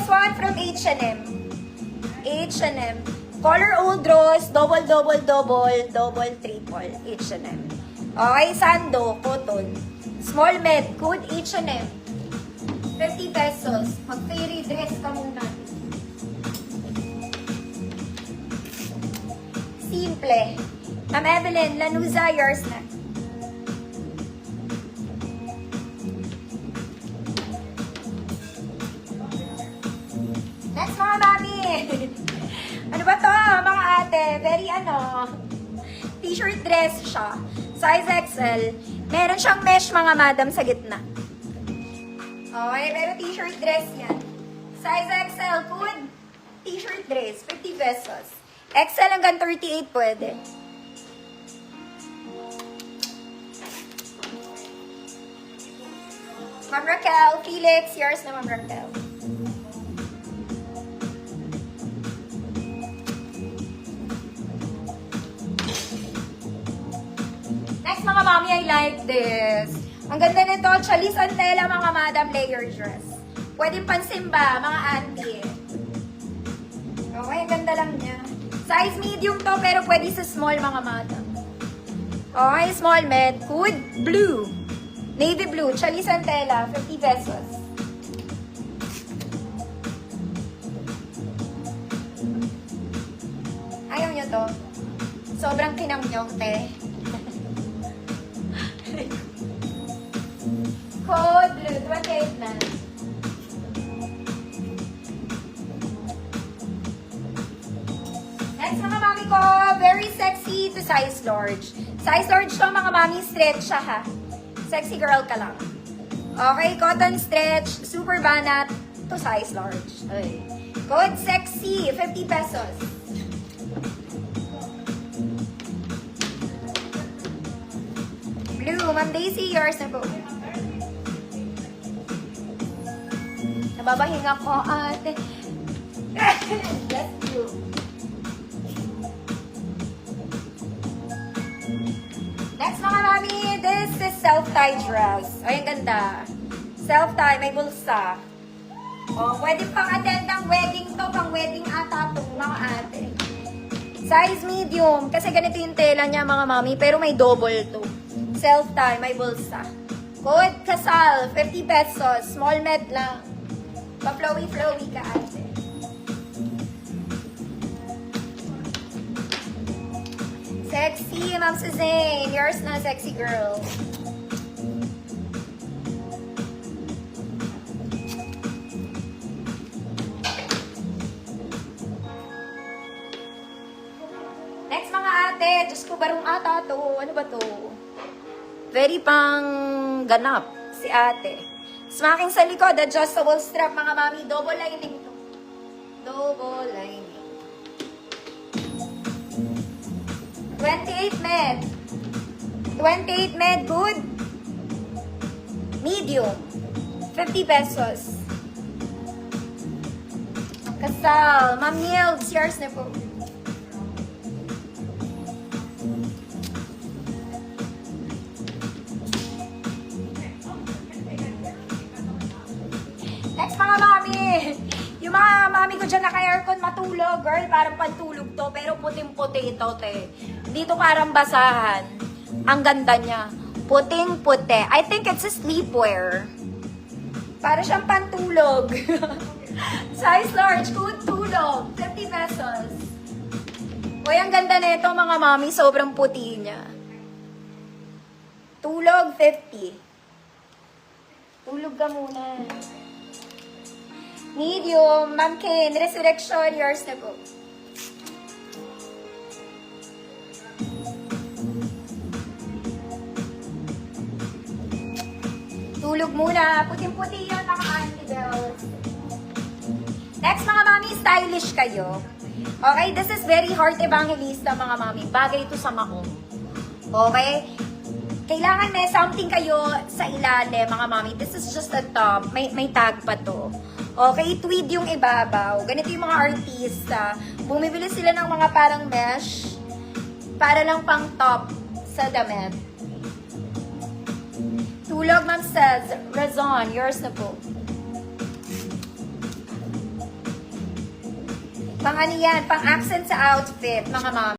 this one from H&M. H&M. Color Old Rose, double, triple, H&M. Okay, Sando, cotton. Small med, good H&M. 50 pesos. Mag-fairy dress ka muna. Simple. Ma'am Evelyn, Lanuza, yours na. Next, mga mami. Ano ba to, mga ate? Very t-shirt dress siya. Size XL. Meron siyang mesh, mga madam, sa gitna. Okay, pero t-shirt dress yan. Size XL, good. T-shirt dress, 50 pesos. XL hanggang 38 pwede. Ma'am Raquel, Felix, yours na, Ma'am Raquel. Next, mga mami, I like this. Ang ganda nito, Chalis Antela, mga madam, layer dress. Pwede pansimba, mga auntie. Okay, ang ganda lang niya. Size medium to, pero pwede sa small, mga madam. Okay, small med. Good blue. Navy blue, Chalis Antela, 50 pesos. Ayaw niyo to? Sobrang kinamnyong, te. Code blue, 28 na. Next, mga mami ko, very sexy to size large. Size large to, mga mami, stretch siya, ha. Sexy girl ka lang. Okay, cotton stretch, super banat to size large. Ay. Code sexy, 50 pesos. Blue, Ma'am Daisy, yours na po. Nababahinga ko, ate. That's blue. Next, mga mami, this is self-tie dress. Ay, ang ganda. Self-tie, may bulsa. O, pwede pang attend ng wedding to, pang wedding ata to, mga ate. Size medium, kasi ganito yung tela niya, mga mami, pero may double to. Self-tie, may bulsa. Code kasal, 50 pesos, small med lang. Pa-flowy-flowy ka, ate. Sexy, Ma'am Suzanne. Yours na, sexy girl. Next, mga ate. Diyos ko, barong ata to. Ano ba to? Very pang ganap si ate. Smacking sa likod, adjustable strap, mga mami. Double lining to. Double lining. 28 med. 28 med, good. Medium. 50 pesos. Kasal. Ma'am Niels, yours na po. Next, mga mami. Yung mga mami ko dyan naka-aircon matulog, girl. Parang pantulog to, pero puting-puti ito, te. Dito parang basahan. Ang ganda niya. Puting-puti. I think it's a sleepwear. Para siyang pantulog. Size large, good tulog. 50 pesos. Uy, ang ganda nito, mga mami. Sobrang puti niya. Tulog, 50. Tulog ka muna. Medium, Ma'am Ken, Resurrection, yours na po. Tulog muna. Puting-puti yun, naka-anti-bells. Next, mga mami, stylish kayo. Okay, this is very heart evangelista, mga mami. Bagay ito sa maong. Okay? Kailangan may something kayo sa ilalim, mga mami. This is just a top. May tag pa to. Okay, tweed yung ibabaw. Ganito yung mga artista. Bumibili sila ng mga parang mesh para lang pang top sa damit. Tulog, Ma'am says. Razon, yours na po. Pang ano yan, pang accent sa outfit, mga mami.